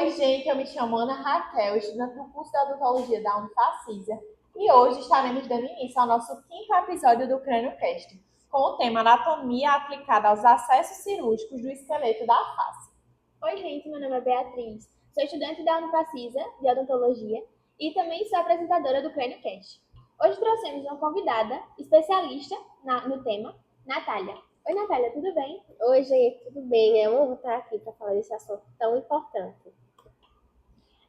Oi, gente, eu me chamo Ana Raquel, estudante do curso de odontologia da Unifacisa, e hoje estaremos dando início ao nosso quinto episódio do CrânioCast, com o tema Anatomia aplicada aos acessos cirúrgicos do esqueleto da face. Oi, gente, meu nome é Beatriz, sou estudante da Unifacisa de Odontologia e também sou apresentadora do CrânioCast. Hoje trouxemos uma convidada especialista no tema, Natália. Oi, Natália, tudo bem? Oi, gente, tudo bem? É uma honra estar aqui para falar desse assunto tão importante.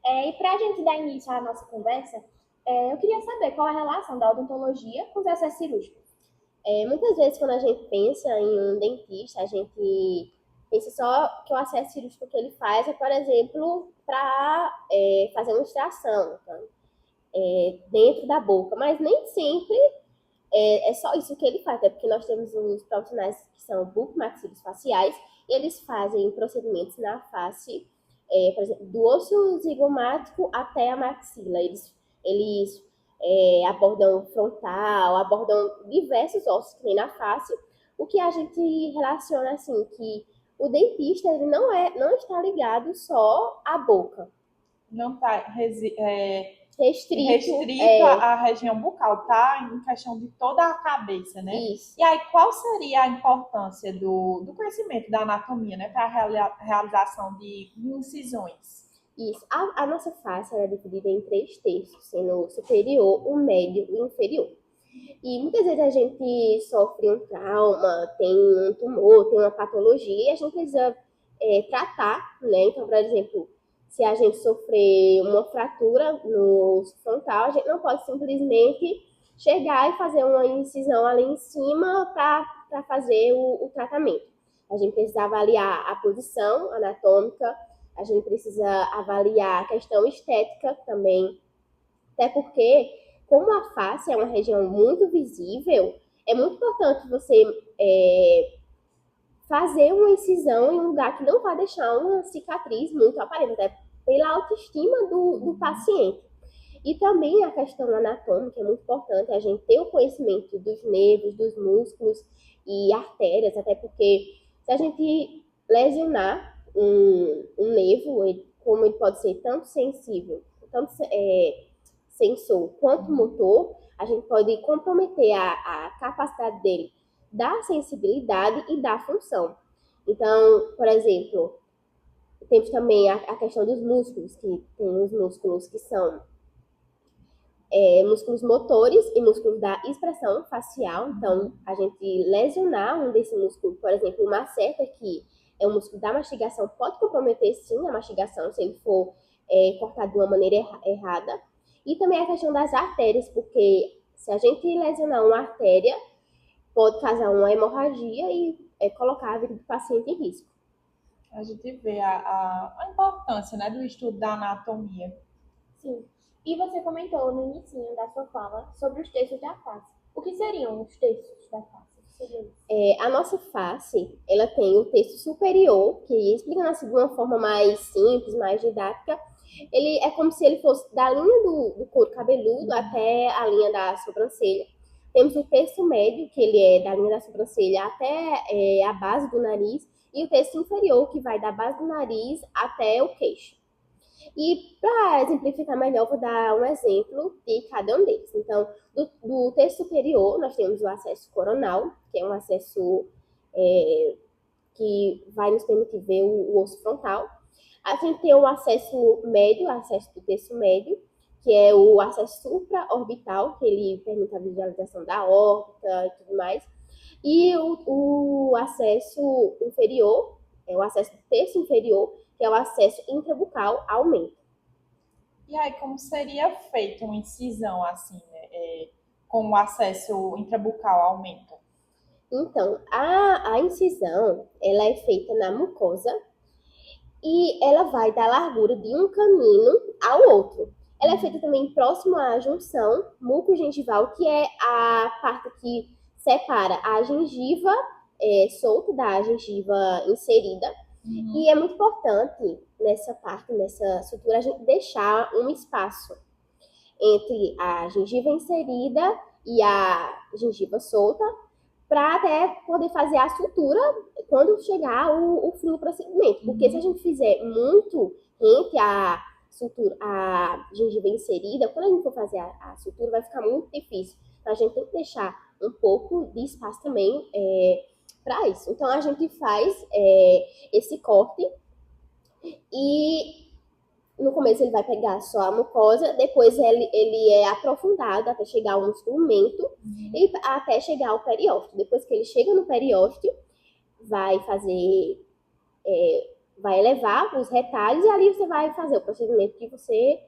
E para a gente dar início à nossa conversa, eu queria saber qual a relação da odontologia com os acessos cirúrgicos. Muitas vezes, quando a gente pensa em um dentista, a gente pensa só que o acesso cirúrgico que ele faz é, por exemplo, para fazer uma extração, então, dentro da boca, mas nem sempre é só isso que ele faz, até porque nós temos os profissionais que são bucomaxilofaciais, e eles fazem procedimentos na face, por exemplo, do osso zigomático até a maxila. Eles abordam frontal, abordam diversos ossos que tem na face, o que a gente relaciona assim, que o dentista ele não está ligado só à boca. Não está Restrito à região bucal, tá? Em questão de toda a cabeça, né? Isso. E aí, qual seria a importância do conhecimento da anatomia, né, para a realização de incisões? Isso. A nossa face é dividida em 3 terços, sendo o superior, o médio e o inferior. E muitas vezes a gente sofre um trauma, tem um tumor, tem uma patologia, e a gente precisa tratar, né? Então, por exemplo, se a gente sofrer uma fratura no frontal, a gente não pode simplesmente chegar e fazer uma incisão ali em cima para fazer o tratamento. A gente precisa avaliar a posição anatômica, a gente precisa avaliar a questão estética também, até porque, como a face é uma região muito visível, é muito importante você fazer uma incisão em um lugar que não vai deixar uma cicatriz muito aparente, até pela autoestima do paciente. E também a questão anatômica é muito importante, a gente ter o conhecimento dos nervos, dos músculos e artérias, até porque se a gente lesionar um nervo, como ele pode ser tanto sensível, tanto sensor quanto motor, a gente pode comprometer a capacidade dele da sensibilidade e da função. Então, por exemplo, temos também a questão dos músculos, que tem os músculos que são músculos motores e músculos da expressão facial. Então, a gente lesionar um desse músculo, por exemplo, o masseter, que é um músculo da mastigação, pode comprometer sim a mastigação se ele for cortado de uma maneira errada. E também a questão das artérias, porque se a gente lesionar uma artéria, pode causar uma hemorragia e colocar a vida do paciente em risco. A gente vê a importância, né, do estudo da anatomia. Sim. E você comentou no início da sua fala sobre os textos da face. O que seriam os textos da face? A nossa face, ela tem o texto superior, que explicando assim de uma forma mais simples, mais didática, ele é como se ele fosse da linha do couro cabeludo até a linha da sobrancelha. Temos o terço médio, que ele é da linha da sobrancelha até a base do nariz, e o terço inferior, que vai da base do nariz até o queixo. E para exemplificar melhor, vou dar um exemplo de cada um deles. Então, do terço superior, nós temos o acesso coronal, que é um acesso que vai nos permitir ver o osso frontal. A gente tem o acesso médio, o acesso do terço médio, que é o acesso supraorbital, que ele permite a visualização da órbita e tudo mais. E o acesso inferior, é o acesso do terço inferior, que é o acesso intrabucal ao mento. E aí, como seria feita uma incisão assim, né, com o acesso intrabucal ao mento? Então, a incisão, ela é feita na mucosa e ela vai da largura de um canino ao outro. Ela é feita também próximo à junção mucogengival, que é a parte que separa a gengiva solta da gengiva inserida. E é muito importante nessa parte, nessa sutura, a gente deixar um espaço entre a gengiva inserida e a gengiva solta, para até poder fazer a sutura quando chegar o fim do procedimento. Porque se a gente fizer muito rente a gengiva inserida, quando a gente for fazer a sutura, vai ficar muito difícil. Então, a gente tem que deixar um pouco de espaço também para isso. Então, a gente faz esse corte e no começo ele vai pegar só a mucosa, depois ele é aprofundado até chegar ao instrumento e até chegar ao periósteo. Depois que ele chega no periósteo, vai fazer, vai elevar os retalhos e ali você vai fazer o procedimento que você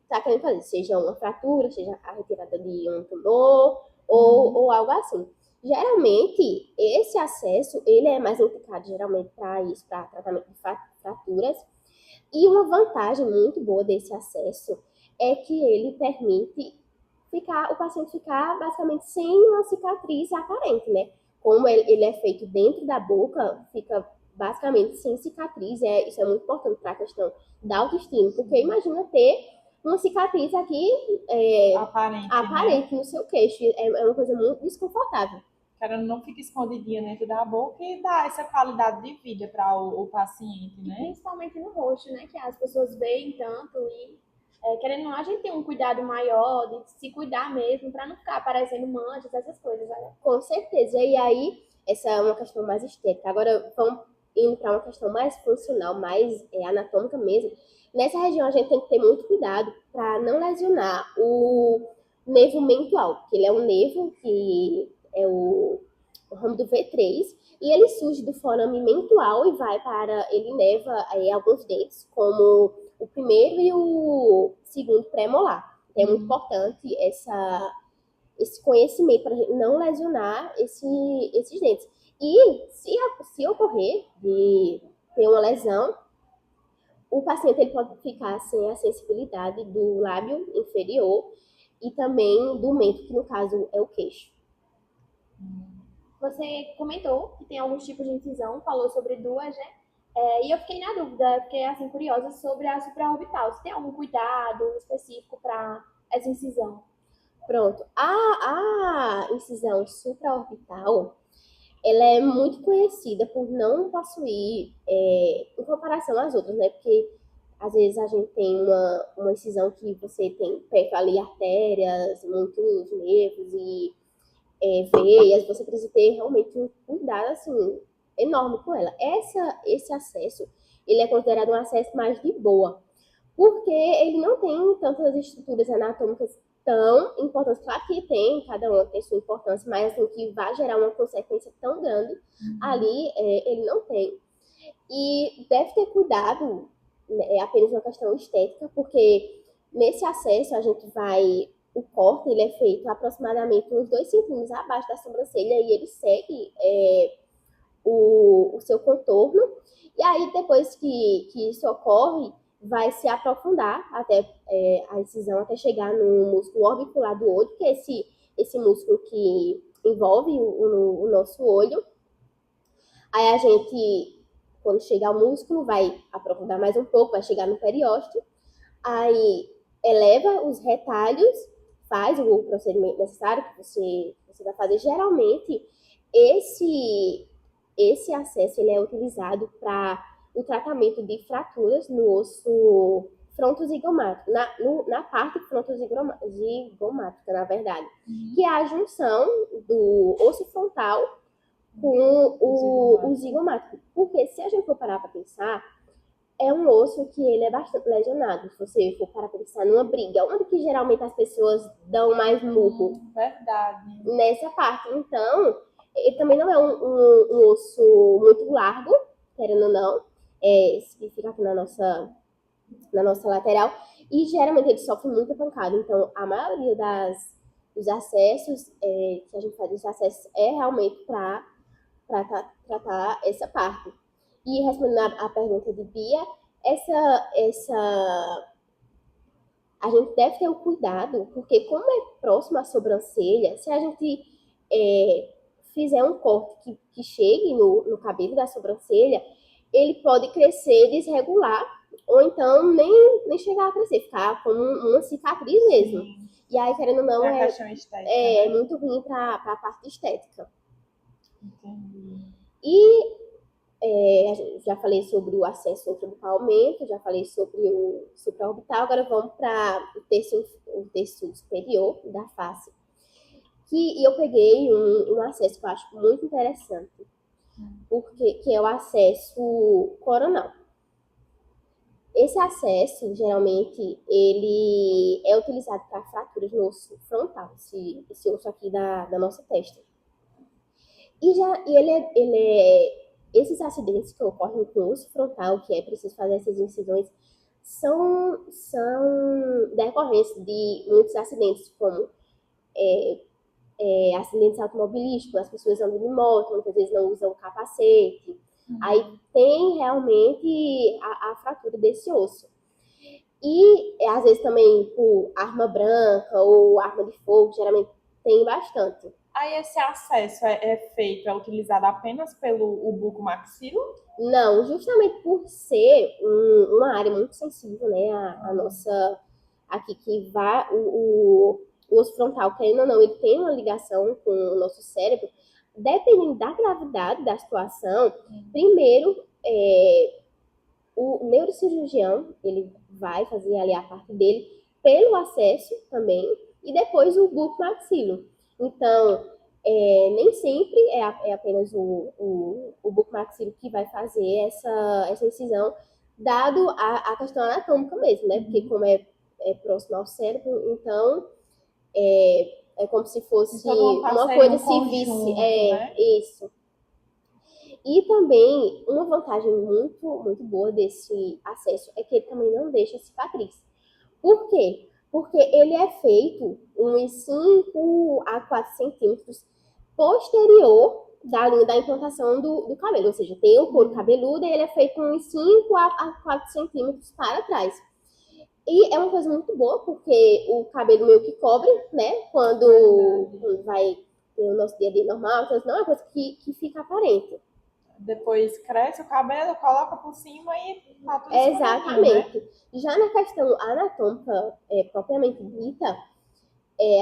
está querendo fazer, seja uma fratura, seja a retirada de um tumor ou algo assim. Geralmente, esse acesso, ele é mais indicado geralmente para isso, para tratamento de fraturas. E uma vantagem muito boa desse acesso é que ele permite o paciente ficar basicamente sem uma cicatriz aparente, né? Como ele é feito dentro da boca, fica basicamente sem cicatriz. Isso é muito importante para a questão da autoestima, porque imagina ter uma cicatriz aqui aparente no seu queixo. É uma coisa muito desconfortável. Ela não fica escondidinha dentro da boca e dá essa qualidade de vida para o paciente, né? Principalmente no rosto, né? Que as pessoas veem tanto e, querendo ou não, a gente tem um cuidado maior de se cuidar mesmo, para não ficar aparecendo manchas, essas coisas, né? Com certeza. E aí, essa é uma questão mais estética. Agora, vamos indo para uma questão mais funcional, mais anatômica mesmo. Nessa região, a gente tem que ter muito cuidado para não lesionar o nervo mental, que ele é um nervo que é o ramo do V3, e ele surge do forame mental e ele leva alguns dentes, como o primeiro e o segundo pré-molar. Então, é muito importante esse conhecimento para não lesionar esses dentes. E se ocorrer de ter uma lesão, o paciente ele pode ficar sem a sensibilidade do lábio inferior e também do mento, que no caso é o queixo. Você comentou que tem alguns tipos de incisão, falou sobre duas, né? E eu fiquei na dúvida, fiquei assim curiosa sobre a supraorbital. Se tem algum cuidado específico para essa incisão? Pronto. A incisão supraorbital, ela é muito conhecida por não possuir, em comparação às outras, né? Porque às vezes a gente tem uma incisão que você tem perto ali artérias, muitos nervos e veias, você precisa ter realmente um cuidado, assim, enorme com ela. Esse acesso, ele é considerado um acesso mais de boa, porque ele não tem tantas estruturas anatômicas tão importantes. Claro que tem, cada uma tem sua importância, mas assim, que vai gerar uma consequência tão grande, ali ele não tem. E deve ter cuidado, né, é apenas uma questão estética, porque nesse acesso a gente vai... O corte ele é feito aproximadamente uns 2 centímetros abaixo da sobrancelha e ele segue o seu contorno. E aí, depois que isso ocorre, vai se aprofundar até a incisão, até chegar no músculo orbicular do olho, que é esse músculo que envolve o nosso olho. Aí a gente, quando chegar ao músculo, vai aprofundar mais um pouco, vai chegar no periósteo. Aí eleva os retalhos, faz o procedimento necessário que você vai fazer. Geralmente, esse acesso ele é utilizado para o tratamento de fraturas no osso frontozigomático, na parte frontozigomática, na verdade, que é a junção do osso frontal com o zigomático. Porque se a gente for parar para pensar, é um osso que ele é bastante lesionado. Se você for parar para pensar numa briga, onde que geralmente as pessoas dão mais murro? Verdade. Nessa parte. Então, ele também não é um osso muito largo, querendo ou não, que fica aqui na nossa lateral, e geralmente ele sofre muita pancada. Então, a maioria dos acessos que a gente faz, esses acessos é realmente para tratar essa parte. E respondendo a pergunta de Bia, a gente deve ter o cuidado, porque como é próximo à sobrancelha, se a gente fizer um corte que chegue no cabelo da sobrancelha, ele pode crescer desregular ou então nem chegar a crescer, ficar como uma cicatriz mesmo. Sim. E aí, querendo ou não, É a é, questão estética, é né? muito ruim para a parte estética. Entendi. E já falei sobre o acesso orbital aumento, já falei sobre o supraorbital, agora vamos para o terço superior da face. E eu peguei um acesso que eu acho muito interessante, que é o acesso coronal. Esse acesso, geralmente, ele é utilizado para fraturas no osso frontal, esse osso aqui da nossa testa. Esses acidentes que ocorrem com o osso frontal, que é preciso fazer essas incisões, são decorrentes de muitos acidentes, como acidentes automobilísticos, as pessoas andam de moto, muitas vezes não usam capacete. Aí tem realmente a fratura desse osso. E às vezes também por arma branca ou arma de fogo, geralmente tem bastante. Aí esse acesso é feito, é utilizado apenas pelo o bucomaxilo? Não, justamente por ser uma área muito sensível, né? A nossa. Aqui que vai. O osso frontal, querendo ou não, ele tem uma ligação com o nosso cérebro. Dependendo da gravidade da situação, primeiro o neurocirurgião ele vai fazer ali a parte dele pelo acesso também, e depois o bucomaxilo. Então, nem sempre é apenas o bucomaxilo que vai fazer essa incisão, dado a questão anatômica mesmo, né? Porque como é próximo ao cérebro, então é como se fosse Então, não uma passa em coisa um se visse. conjunto, né? Isso. E também, uma vantagem muito, muito boa desse acesso é que ele também não deixa cicatriz. Por quê? Porque ele é feito uns 5 a 4 centímetros posterior da linha da implantação do cabelo. Ou seja, tem o couro cabeludo e ele é feito uns 5 a 4 centímetros para trás. E é uma coisa muito boa, porque o cabelo meio que cobre, né? Quando vai ter o nosso dia a dia normal, então não é uma coisa que fica aparente. Depois cresce o cabelo, coloca por cima e tá tudo escurinho, né? Exatamente. Já na questão anatômica propriamente dita,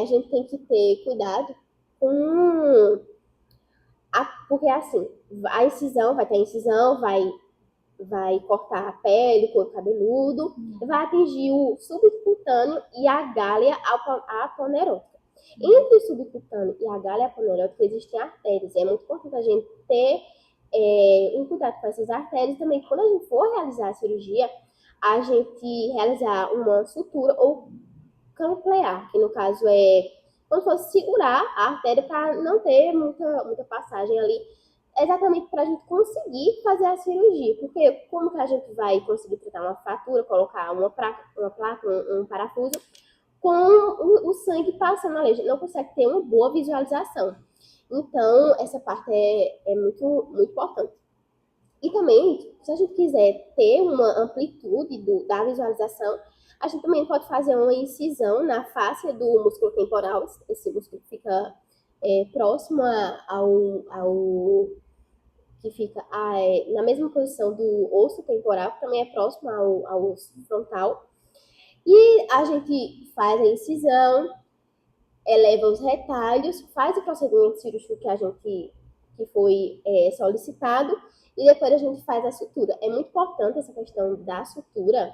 a gente tem que ter cuidado com porque assim, a incisão, vai ter a incisão, vai cortar a pele, o couro cabeludo, vai atingir o subcutâneo e a gália aponerótica. Entre o subcutâneo e a gália aponerótica existem artérias. É muito importante a gente ter um cuidado com essas artérias também. Quando a gente for realizar a cirurgia, a gente realizar uma sutura ou camplear, que no caso é como se fosse segurar a artéria para não ter muita passagem ali, exatamente para a gente conseguir fazer a cirurgia. Porque como que a gente vai conseguir tratar uma fratura, colocar uma placa, um parafuso, com o sangue passando ali? A gente não consegue ter uma boa visualização. Então, essa parte é muito, muito importante. E também, se a gente quiser ter uma amplitude da visualização, a gente também pode fazer uma incisão na face do músculo temporal. Esse músculo fica próximo ao que fica na mesma posição do osso temporal, que também é próximo ao osso frontal. E a gente faz a incisão, eleva os retalhos, faz o procedimento cirúrgico que foi solicitado, e depois a gente faz a sutura. É muito importante essa questão da sutura,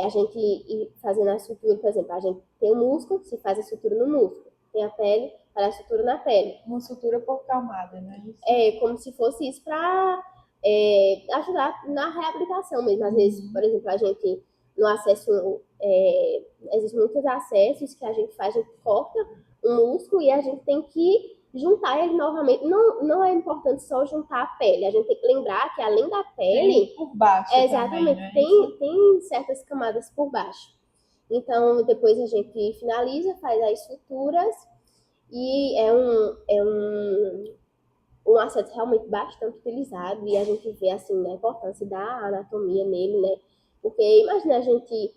a gente ir fazendo a sutura, por exemplo, a gente tem o músculo, se faz a sutura no músculo, tem a pele, faz a sutura na pele. Uma sutura por camada, né? Como se fosse isso para ajudar na reabilitação mesmo. Às vezes, por exemplo, a gente no acesso, existem muitos acessos que a gente faz, a gente corta o músculo e a gente tem que juntar ele novamente. Não é importante só juntar a pele, a gente tem que lembrar que além da pele, tem por baixo exatamente, também, tem certas camadas por baixo. Então, depois a gente finaliza, faz as suturas e é um acesso realmente bastante utilizado, e a gente vê assim a importância da anatomia nele, né? Porque imagina a gente,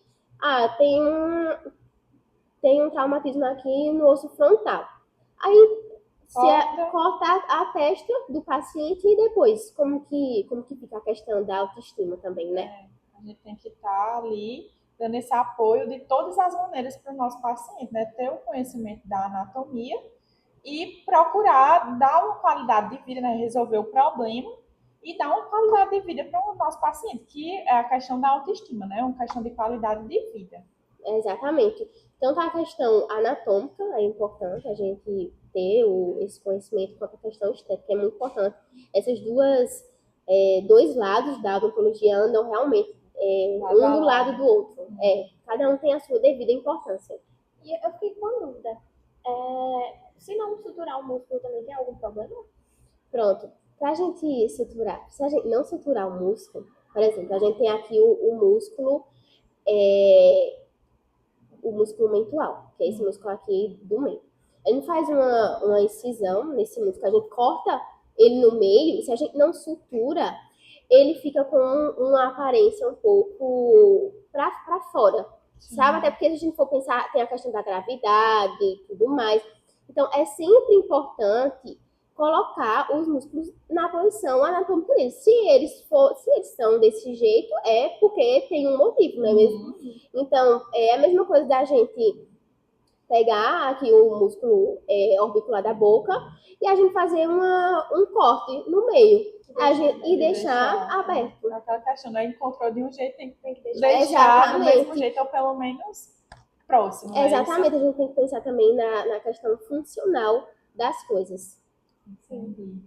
tem um traumatismo aqui no osso frontal. Aí corta a testa do paciente e depois como que fica a questão da autoestima também, né? A gente tem que estar ali dando esse apoio de todas as maneiras para o nosso paciente, né? Ter o conhecimento da anatomia e procurar dar uma qualidade de vida, né? Resolver o problema e dar uma qualidade de vida para o nosso paciente, que é a questão da autoestima, né? Uma questão de qualidade de vida. Exatamente. Tanto a questão anatômica é importante a gente ter esse conhecimento, quanto a questão estética é muito importante. Essas dois lados da odontologia andam realmente um do lado do outro. Cada um tem a sua devida importância. E eu fiquei com uma dúvida. Se não suturar o músculo também tem algum problema? Pronto. Para a gente suturar, se a gente não suturar o músculo, por exemplo, a gente tem aqui o músculo, o músculo mental, que é esse músculo aqui do meio. A gente faz uma incisão nesse músculo, a gente corta ele no meio, e se a gente não sutura, ele fica com uma aparência um pouco para fora, sabe? Até porque se a gente for pensar, tem a questão da gravidade e tudo mais. Então, é sempre importante colocar os músculos na posição anatômica deles. Se eles são desse jeito, é porque tem um motivo, não é mesmo? Então, é a mesma coisa da gente pegar aqui o músculo orbicular da boca e a gente fazer um corte no meio e deixar aberto. Aquela questão, né? Encontrou de um jeito, tem que deixar deixar do mesmo jeito, ou pelo menos próximo. Exatamente, a gente tem que pensar também na questão funcional das coisas. Entendi.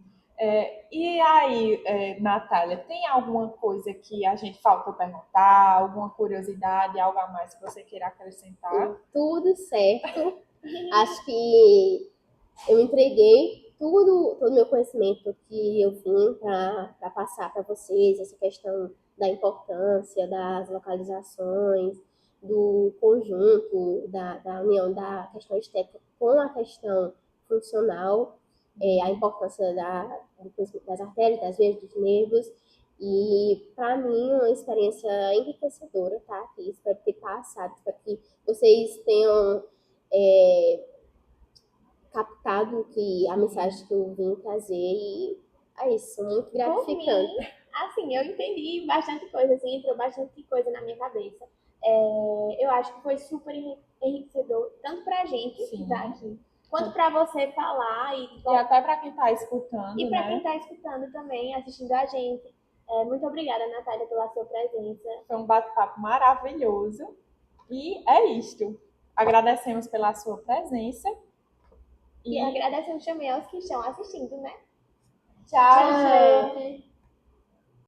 E aí, Natália, tem alguma coisa que a gente faltou perguntar, alguma curiosidade, algo a mais que você queira acrescentar? Tudo certo. Acho que eu entreguei todo o meu conhecimento que eu vim para passar para vocês, essa questão da importância das localizações, do conjunto, da união da questão estética com a questão funcional, a importância das artérias, das veias, dos nervos. E, para mim, uma experiência enriquecedora, tá? Aqui, espero ter passado, espero que vocês tenham captado a mensagem que eu vim trazer, e é isso, muito gratificante. Por mim, assim, eu entendi bastante coisa, assim, entrou bastante coisa na minha cabeça. Eu acho que foi super enriquecedor, tanto pra gente que tá aqui, quanto pra você falar e até pra quem tá escutando, e pra né? quem tá escutando também, assistindo a gente. Muito obrigada, Natália, pela sua presença. Foi um bate-papo maravilhoso. E é isto. Agradecemos pela sua presença. E agradecemos também aos que estão assistindo, né? Tchau, gente!